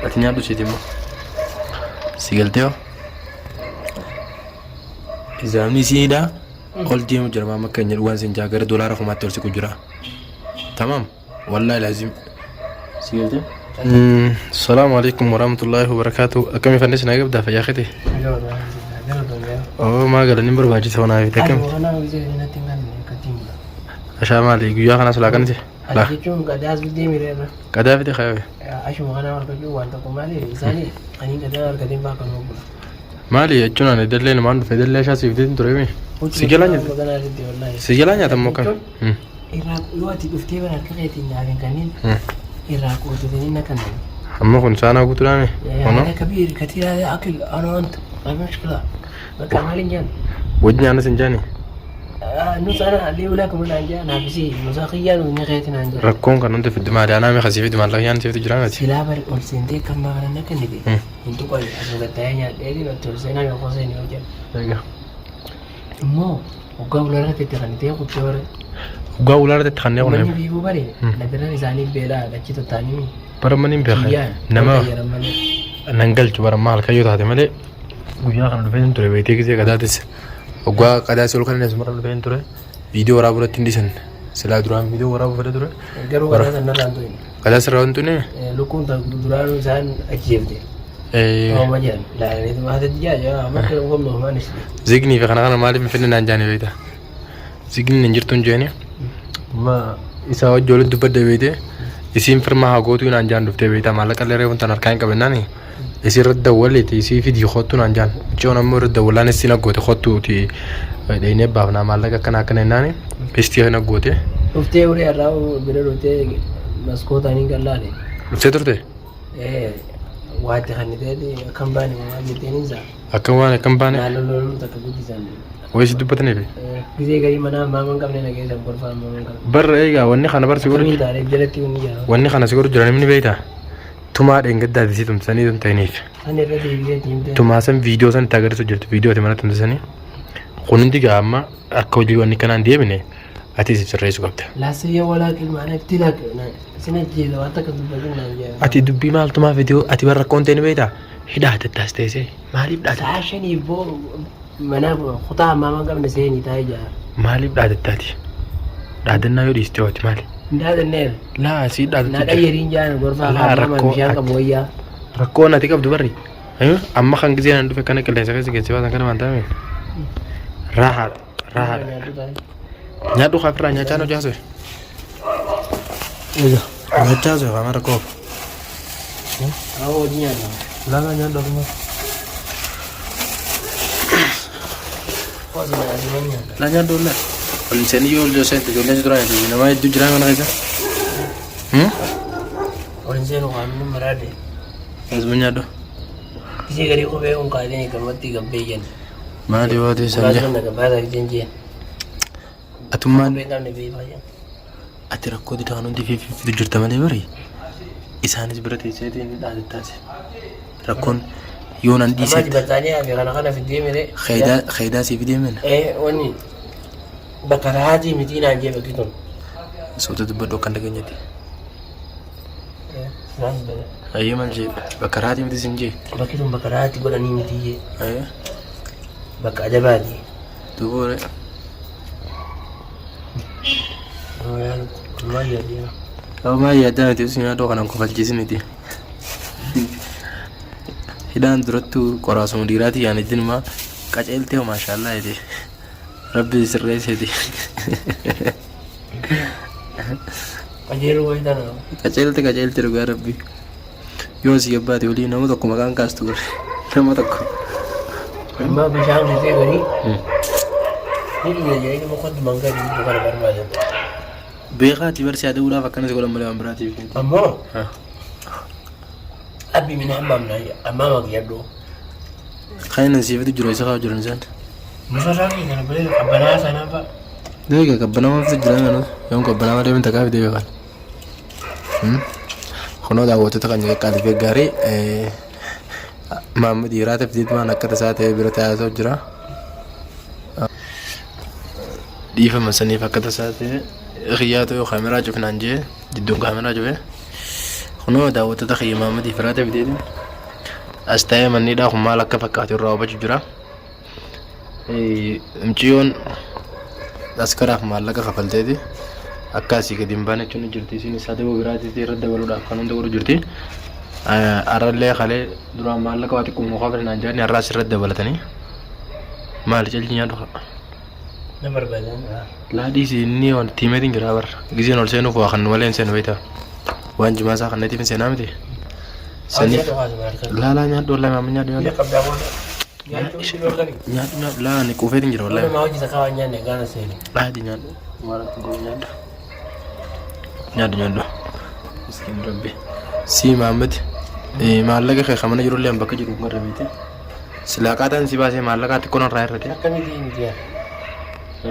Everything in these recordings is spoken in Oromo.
Atinya tu sih Sigalteo. Izamni sini dah. All dia mujar mama kenya uang senjaga $1 aku mati orsi kujura. Tamam. Wallahi lazim. Sigalteo. Assalamualaikum warahmatullahi wabarakatuh. Kami fandis naik dah ya khati. Oh ma galan nimber baji sona fi takam. Ashama ali guya kana sulakan sih. Lah. Kadas bidi mirena. Kada fi khawi. Ashu magana warka ju wanta kumali isani ani kada warka din ba kanu. Mali achuna ne dalle ne mandu fedelle sha sifdin turemi. Sijalanya tamokan. Iraq luati ufti bana kaqeeti naagan kanin. Iraq ودنينا كنا أما كن سانا قلت لامي أنا كبير كثير هذا أكل أنا وأنت ما مشكلة كان مالي جان ودني أنا سنجاني نص أنا اللي ولاكم أنا جان نافسي مساقيا ونغيتنا نجان ركون كان أنت في الدماء أنا ما خسي في الدماء لكن أنت في الجرامة سلابر أرسنتي كم ما أنا كنبي أنتو كوي أسمع تانية لكن أترسينا يوقفين يوجد مو وقبل لا تتخني تيجي كتير وقاولا تتخني ولا من بيجوا بري نقدر نزاني بلا لكن تاني برمانين بخير نما ننقل جبر مال كيو هذا ملء ويا خلنا نفهم ترى بيتي كذا كذا وقا كذا سؤال خلنا نسمع نفهم ترى فيديو ورا تنديسن سلا درام فيديو ورا بره ترى جرو كذا نرانتوني كذا سرانتوني لكون درانو زان أجيب دي أو مجال لا إذا ما هذا دجاج ما كان والله ما نشتري زيجني فخنا مالي من فين نانجاني بيتا زيجني نجرتون جاني ما إسا وجول دبر دبيته إسيم فرما هاقوتو نانجان دفته بيتا مالك اللي ريون تنركان كبناني إسي رد دولي تي إسي فيديو خطو نانجان جون أمو رد دولان إسينا قوتي خطو تي ديني بابنا مالك كنا كنناني بستيه نقوتي دفته وري أراو بلروتي مسكوت أني قلالي دفته درته واحد خاني دي كمباني ما جتني زا أكواني كمباني نالو تكبودي زان ويش دبتني بي كذي غري منا ما من قبل نجي زم برفان ما من قبل بر إيجا وني خنا بر سيقول من داري جلتي ونيا وني خنا سيقول جراني من بيتا توما إنجد دادي سي تمساني تم تينيف أنا ردي بيجي توما سام فيديو سان تاجر سجلت فيديو تمنا تمساني خونين دي قاما أكودي وني كان دي بني أتي سيريس قبته لا سيا ولا كلمة أنا ابتلاك سنجي لو أعتقد بدنا أتي دبي مال توما فيديو أتي برا كونتين بيتا هدا تتاستيسي مالي بدأت عشان يبو منا خطأ ما من قبل نسيني تايجا مالي بدأت تاتي دادنا يودي استوت مالي هذا النيل لا سيد دادنا نادي يرين جان غرفة لا ما مشان كبويا ركونا تيجي بري أيوة أما خان كذي أنا دوفي كنا كله سكسي كذي بس أنا ما أنتمي راحة نادو خافرا نيجانو جاسو إيه نيجاسو كمان ركوب أو دنيا لا نيجانو كمان لا نيجانو لا الإنسان يقول جو سنت جو ليش دراية تجي نما يدو جراي من غيره الإنسان وعامل مرادي لازم نيجانو كذي غري خوبه هم قاعدين يكملتي قبيجن ما دي وادي سامجة أتومان أتركوا دي تانون دي في جرت مالي بري إسانس برتي سيدين داد تاسي ركون يون عندي سيد ما بتانية في خنا في الديم ده خيدا سي في ديمن إيه وني بكرهاتي متين عن جيبك كتون صوت تبدو كان دقيقة دي أيه مالجي بكرهاتي متي سنجي بكتون بكرهاتي قول أني متي أيه بك أدبادي تقول ما يدي أو ما يدان تيسينا دو كنا نكفل جسمي دي هدان درتو كراسون ديراتي يعني دين ما كجلتي ما شاء الله يدي ربي سريس يدي كجيرو ويدانا كجلتي رجع ربي يوسي يبادي ولي نمو تكو مكان كاستور نمو تكو ما بيشان في غري نيجي جاي مقدم مانغا دي بقى برمجه بيغاتي برسي ادورا فكان يقول امال امبراتي فين اما ابي من امامنا امامك يدو خلينا نسيب دي جروي سخا جرون زان مسراني كان بلي قبنا سنه ف ديك قبنا ما في جران انا يوم قبنا ما دي تكاف دي قال خنو دا وته تكن قال في غاري محمد يرات في ديت ما نكر ساعه برتا سو جرا دي فمسني فكت ساعه خياته كاميرا شوفنا نجي جدون كاميرا جوه Kunoo daawwattoota Xiyya Maammadii firaata biteeti as ta'ee manniidhaa kun maal akka fakkaatu irraa hubachuu jira. Mucayyoon askaraaf maallaqa kafalteeti akkasii gadi hin baane jechuun jirti. Isiin isaa ta'uu biraatiis irra dabaluudhaaf kan hunda godhu jirti. Arrallee kalee duraan maallaqa waa xiqqoo mukaa fedhan naan jedhanii har'aas irra dabalatanii maali calli nyaadhu Na barbaadan. laadhiis inni waan tiimeetiin jira barra giseen ol seenuuf waa kan malee hin seenu beektaa waan jimaa isaa kannatiif hin seenaa miti. Sanii laalaa nyaadhu wallahi maamma nyaadhu nyaadhu nyaadhu laa ni quufeetiin jira wallahi. Laadhi nyaadhu maalatti godhu nyaadhu nyaadhu miskiin rabbi si Maammed maallaqa kee kamana jirullee bakka jiru garra beekte silaa qaataan si baasee maallaqa xiqqoon irraa irrate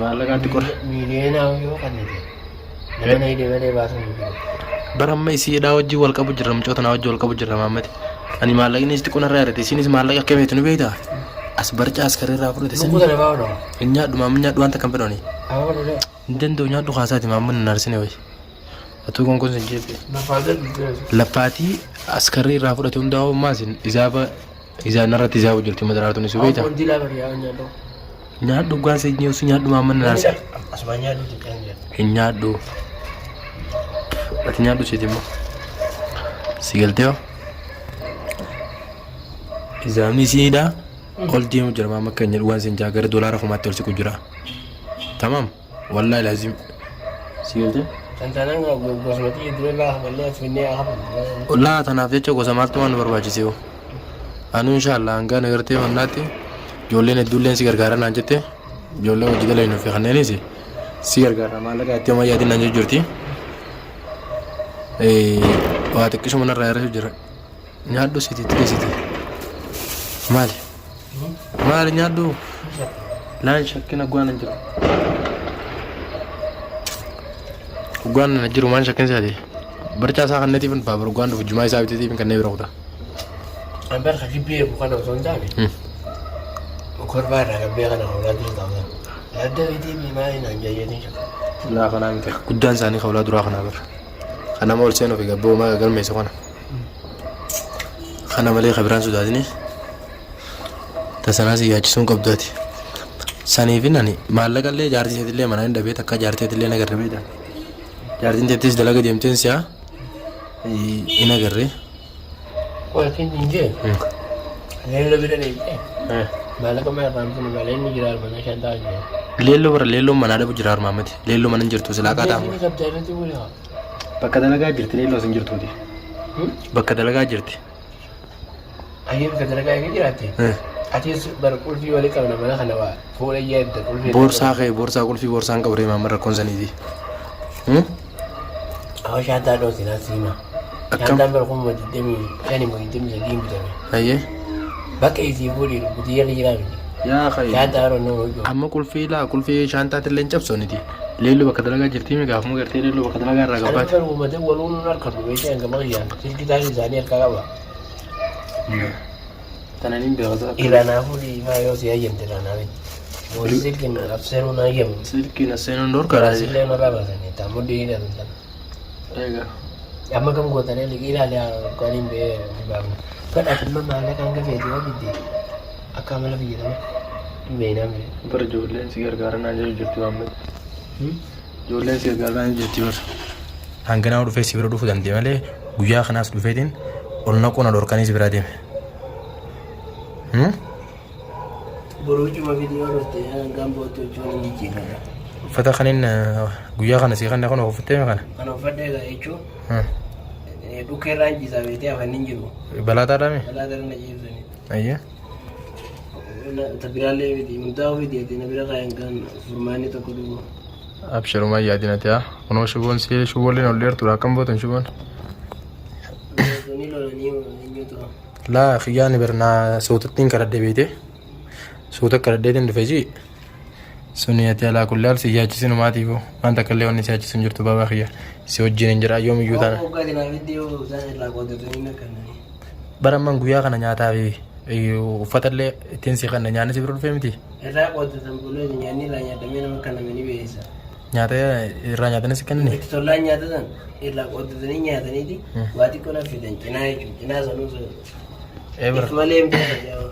maallaqa xiqqoon bara amma isiidhaa wajjin wal qabu jirra mucoota naa wajjin wal qabu jirra Maammed ani maallaqni xiqqoon irraa irrate isinis maallaqa akka beektu ni beektaa as barcaa as karreerraa fudhate hin nyaadhu Maammed nyaadhu wanta kan fedhani hin danda'u nyaadhu kaasaati Maammed hin arsine wayi atuu gonkuun sin jeepe laffaatii askarrii irraa fudhate hundaa'u maasin isaan irratti isaa hojjirti madaraatuun isu beektaa nyaadhu gwaan se nyeesu nyaadhu Maammed hin arsine hin nyaadhu ati nyaadhu siiti immoo si galteeho izaamni isiidhaa ol deemu jira Maammed kan jedhu waan sin jaa gara doolaara kumaatti ol siqu jira tamam wallaahi laazim si galtee laa tanaaf jecha gosa maaltu waan nu barbaachise anu inshaallah hangaan agartee mannaatti ijoolleen hedduulleen si gargaara naan jette ijoollee hojii galee nuuf kanneenis si gargaara maallaqa itti homaa yaadin naan jirti waa xiqqisuma narraa irra jira nyaadhu siti xiqqisiti maali nyaadhu laan shakkina gwaan hin jiru gwaan na jiru maan shakkin isaati barcaa isaa kannatiif baabur gwaan dhufu jumaa isaa biteetiif kannee bira kuta ambar khajibee bukan osoo hin taane korba irraa gabbee kana hawlaa dura taa'uudha adda bitii miimaa naan jayyanii laa kanaa miti guddaan isaanii hawlaa duraa kanaa bara kana ol seenuu fi gabboo maa galmeessa kana malee kabiraan sodaatini tasanaas yaachisuun qabdaati saniifin ani maallaqa illee jaartii seetillee manaa hin dhabee takka jaartii illee nagarra beetan jaartiin teettis dalaga deemteen si'a hin agarre Walkin inje. Leello bira deemte. Maallaqa maa irraa miti magaalaa inni jira mana shantaa jira. leelloo bara leelloon manaa dhabu jira Maammed leelloo mana hin jirtu silaa qaaxaama bakka dalagaa jirti leelloo sin jirtuuti bakka dalagaa jirti ayyee bakka dalagaa eega jiraatte atis bara qulfii walii qabna mana kana waa fuula yaadda qulfii boorsaa kee boorsaa qulfii boorsaan qabree Maammed rakkoon saniiti awa shantaa dhooti naa siima shantaan bara kuma digdamii shani moo digdamii sadiin bitame ayyee bakka isii fuudhii butii yalli jiraa miti yaa khayi shantaa yeroo nama hojii amma qulfii shantaatti illee hin cabsooniti leelloo bakka dalagaa jirti mi gaafuma gartee leelloo bakka dalagaa irraa Ana gabaatti kan uummatee waluun harkatu beekee hanga maqiyaan silki taasii isaanii harkaa qaba. tananiin beekasa Iraanaa fuudhii ifaa yoo si hayyamte iraanaafin. Mootii silkiin abseeruu na hayyamu. silkiin asseenuun dorkaraa Sillee narraa baasanii taamudii hidhatan tan. eega Amma kam gootanii liqii ilaalee qaaliin ba'ee baafna. Fedhaa filma maallaqa hanga feetii hojjette akka amala fayyadame. Beeknaa mire. bara ijoolleen si gargaaranaa jiru jirti Maammed ijoolleen si gargaaranaa jirti bara hanganaa dhufee si bira dhufuu danda'e malee guyyaa kanaas dhufeetiin ol naquun adorkanii si bira deeme Boruu cuma viidiyoo dhufte hangaan booddee jechuun hin jijjiirra. uffata kaniin guyyaa kana si kan kun uffattee kana Kan uffadhee jechuun dhukkee irraa injisaa beektee afaan hin jiru. balaataa dhaame Balaa darana jiibsanii. ayyee Tabiraalee miti murtaa'uu fi deebiin bira kaa'an kan furmaanni tokko dhufu. absharumaa yaadinati haa kunoo shuboon si shuboolleen ol dheertuudha akkam bootan shuboon Suni lolanii eenyutu laa xiyyaani birnaa suutattiin kadhadhe beete suuta kadhadheetiin dhufe ji suni ati alaa kullaal si yaachisi numaatiifu waan takka illee wanni si yaachisu hin jirtu baabaa kiyya si wajjin hin jira yoomiyyuu taana Hoggaatinaaf iddoo isaan irraa qoodatanii nakkananii. bara amman guyyaa kana nyaataa fi uffata illee ittiin si kanna nyaanni si bira dhufee miti Irraa qootatan bulee nyaanni irraa nyaadamee nama kannamanii beeksisa. Nyaata irraa nyaatanis kennani. Itti tollaan nyaatatan irraa qotatanii nyaataniiti waa xiqqoo na fidan cinaa jechuudha. Cinaa sanuu if malee hin beekan.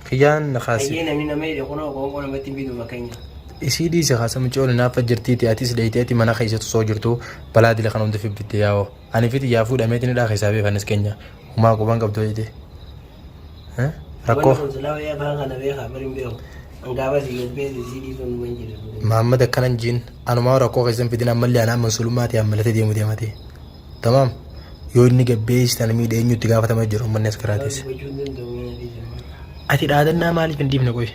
Kiyyaan kaasi. Ayyee namni nama hidhe kunoo qoonqoo namatti hin bitu fakkeenya. Isii dhiise kaasa mucooli naafa jirtiiti atis dheeyiteeti mana keessatti soo jirtu balaa dila kan hundi fibbitte yaa'oo. Ani fiti yaa fuudhameeti ni dhaaka isaa beefanis keenya. Humaa quban qabdu jedhee. Rakkoo. Muhammad akkanan jiin anumaa rakkoo keessan fidin ammallee anaa mansulummaati ammalate deemu deemate. Tamaam yoo inni gabbeessitan miidhee eenyutti gaafatama jiru manni as karaatis. Ati dhaadannaa maaliif hin dhiifne qoy?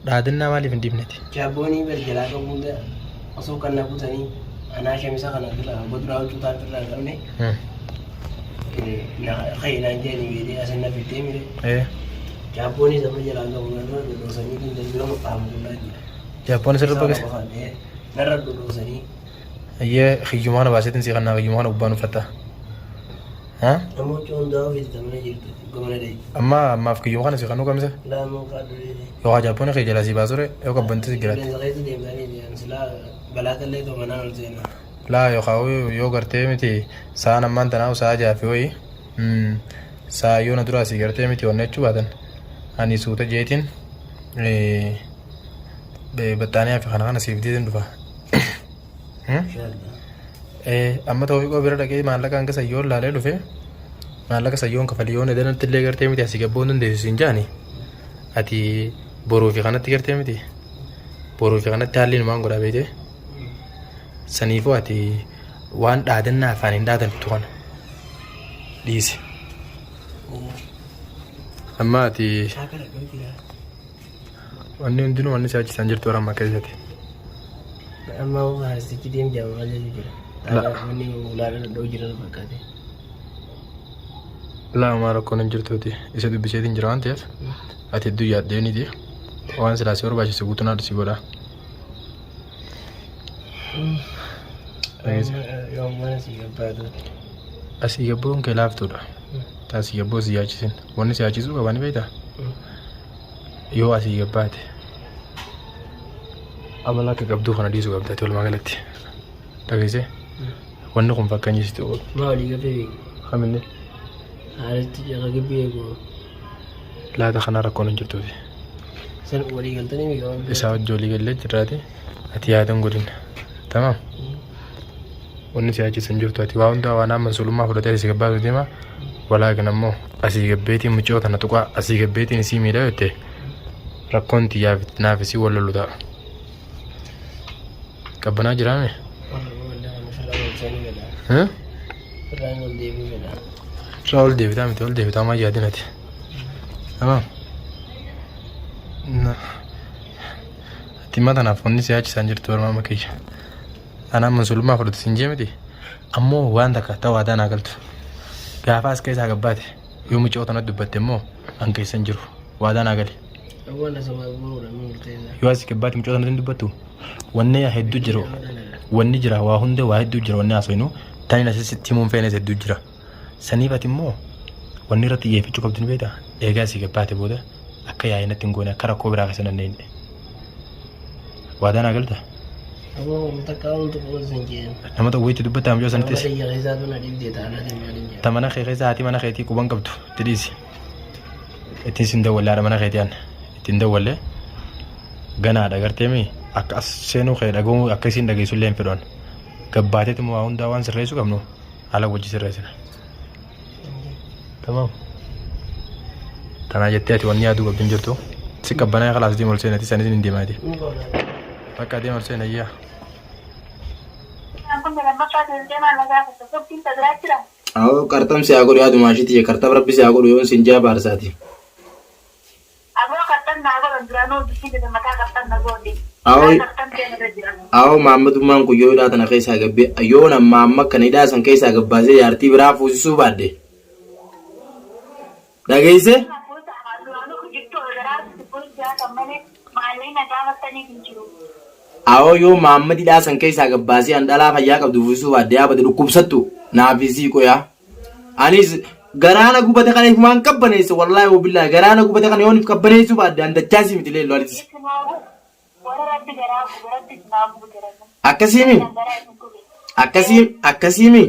Dhaadannaa maaliif hin dhiifneeti? Jaaboonii berjalaa qabuudha osoo kan na butanii anaa shamisa kana irraa boduraa hojjetaa irraa qabne. Khayinaan jedhanii beekee asin na fiddee mire. Jaaboonii sama jalaa qabuudha dhodhoosanii kun daldala qaamu qullaa jira. Jaaboon sirrii bagas. Narra dhodhoosanii. Ayyee hiyyumaa na baaseetiin si kannaa hiyyumaa na gubbaan uffata. Namoota hundaa ofiis tamna jirtu gomana dhayi. Ammaaf hiyyumaa kana si kannuu kamisa? Laamoo kaaduree. Yoo jaaboon kee jalaa si baasure yoo qabbanti si jiraate. Qilleensa keessa deemtanii jiran silaa balaa tallee ta'u manaa ol seenaa. Laa yoo gartee miti sa'aan ammaan tanaa sa'a jaafi ho'i sa'a yoo na duraa si gartee miti wanne jechuu baatan ani suuta jeetiin baxxaanii hafi kana siif diitiin dhufa. Amma ta'uu fi bira dhaqee maallaqa hanga sayyoon laalee dhufe maallaqa sayyoon kafalii yoo nedanatti illee gartee miti asii gabboon dandeessu siin jaani ati boruu fi kanatti gartee miti boruu fi kanatti haalli numaan godhaa beekte. Saniifuu ati waan dhaadannaa afaan hin dhaadantu kana dhiise. Amma ati wanni hundinuu wanni si achisan jirtu warra amma keessatti. Amma haasichi deem jaamaa jira. Wanni ulaalee dhadha'u jiran fakkaate. Laamaa rakkoon hin jirtuuti isa dubbiseetiin jira waan ta'eef ati hedduu yaaddeeniiti waan silaasii barbaachisu guutuu naa dhusii godhaa. Asii gabboon kee laaftuudha. Asii gabboo si yaachisin. Wanni si yaachisuu qabaa ni beektaa? Yoo asii gabbaate amala akka qabduu kana dhiisuu qabdaati walumaa galatti. Dhageessee? Wanni kun fakkaanyisitti oolu. Maali gabbee beeku? Hamillee? Haalitti jala gabbee beeku. Laata kanaa rakkoon hin jirtuuti. San walii galtanii beeku? Isaa wajji walii gallee jirraati. Ati yaadan godhin. Tamaam? Wanni si yaachisan jirtu ati waa hundaa waan amma sulummaa fudhatee asii gabbaatu deema. Walaakin ammoo asii gabbeetiin mucoo tana tuqaa asii gabbeetiin isii miidhaa jettee rakkoon xiyyaaf naaf isii wal lolu ta'a. Qabbanaa jiraame? Irraa ol deebitaa miti ol deebitaa maa yaadin ati? Tamaam? Ati himma tanaaf wanni si yaachisan jirtu warra amma kiyya. Anaan mansulummaa fudhatu siin jee miti ammoo waan takka ta'uu aadaan haa galtu. Gaafa as keessaa gabbaate yoo mucoo tana dubbatte immoo an keessan jiru waadaan haa gali. Yoo as gabbaate mucoo tana dubbattu wanni hedduu jiru wanni jira waa hunda waa hedduu jira wanni haasofnu tani asitti himuun feenes hedduu jira. Saniif ati immoo wanni irratti xiyyeeffachuu qabdu ni beektaa eegaa asii gabbaate booda akka yaa'inatti hin goone akka rakkoo biraa keessa dandeenye. Waadaan haa galta. Nama ta'uutti dubbataa mucoo sanattis. Ta mana kee keessa haati mana keetii quban qabdu itti dhiisi. Ittiin sin dawwallee haadha mana keetii aan ittiin dawwallee ganaadha garteemi akka as seenuu kee dhaga'uu akka isiin dhageessullee hin fedhan. Gabbaateetu waa hundaa waan sirreessuu qabnu haala wajji sirreessina. Tamaam. Tanaa jettee ati wanni yaaduu qabdu hin jirtu. Si qabbanaa kalaas deemu ol seenati isanis hin deemaati. Bakka deemu ol seenayyaa. Aku kartam si aku dia dumasi tiya kartam rabbi si aku dion sinja barsati. Aku kartam nago landrano bisi de mata kartam nago di. Aku Muhammad umman ku yo da tan kai sa gabbe yo na mamma kan ida san kai sa gabba sai yarti bira fu su badde. Da gaise? Awo yo Muhammad ida san kai sa gabba sai an dala fa ya kabdu fu su badde ya bada dukubsattu na fi si ko ya. Anis garaana gubate kana ifmaan qabbaneessu wallahi wabillahi garaana gubate kana yoon if qabbaneessu baadde andachaasi miti leello alitis akkasiimi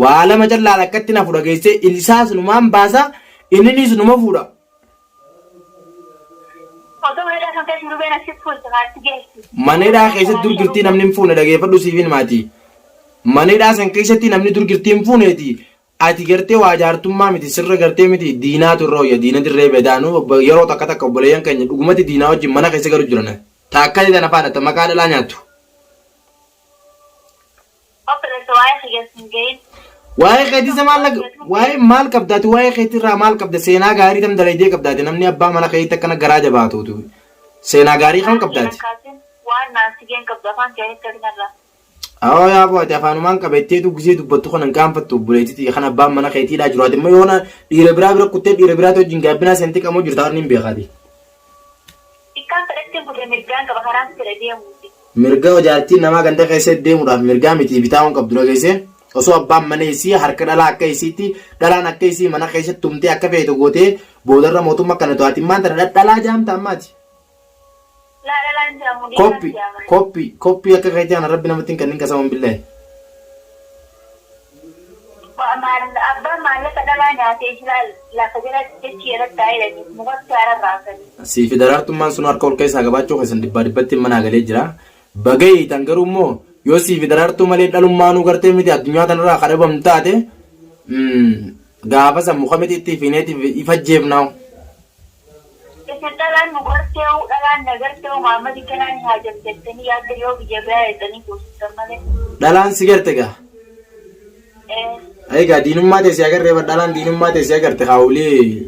waa lama callaal akkatti na fudha geesse isaas numaan baasa inninis numa fuudha maneedhaa keessatti durgirtii namni hin fuune dhageeffadhu siifin maatii maneedhaa san keessatti namni durgirtii hin fuuneeti ati gartee waa jaartummaa miti sirra gartee miti diinaatu irra hoyya diina dirree bedaanu yeroo takka takka obboleeyyan keenya dhugumatti diinaa wajjin mana keessa galu jiran taakkanii tana faadhata maqaa dhalaa nyaattu. Waa'ee keetii waa'ee maal qabdaati waa'ee keetii irraa maal qabda seenaa gaarii tam dalaydee qabdaati namni abbaa mana keetii akkana garaa jabaatuutu seenaa gaarii kan qabdaati. Awwa yaa booti afaanumaan qabettee dubbisee dubbattu kan qaanfattu buleetiti kan abbaan mana keetiidhaa jiru ati immoo yoona dhiira biraa bira kuttee dhiira biraa wajjin gaabbinaa seentii qamoo jirtu akka hin beekaati. Mirga hojaattiin namaa ganda keessa deemuudhaaf mirgaa miti bitaa waan qabdu dhageesse osoo abbaan mana isii harka dhalaa akka isiitti dhalaan akka isii mana keessatti tumtee akka feetu gootee boodarra mootummaa kana to'atiin maanta dhalaa jaamta ammaati. Koppii akka keetii ana rabbi namatti hin kennin qasaman billahi. Abbaan maallaqa dhalaa nyaatee lafa jala jechi irratti taa'ee mukatti haararraasanii. Siifi daraartummaan sun harka ol keessaa gabaachuu keessan dhibbatti manaa galee jira. Bagayii tan garuu immoo yoo siifi daraartuu malee dhalummaanuu gartee miti addunyaa tanarraa kadhabam taate gaafa san muka miti itti fiineetiif ifa jeefnaawu. Isin dhalaan nu garteewu dhalaan na garteewu maammati kanaan haa jabdettanii yaadda yoo biyya biraa eeganii kuusisan malee. Dhalaan si garte gaa? Egaa diinummaa teessee agarree dhalaan diinummaa teessee agarte haawulee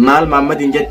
maal maammadiin jetti.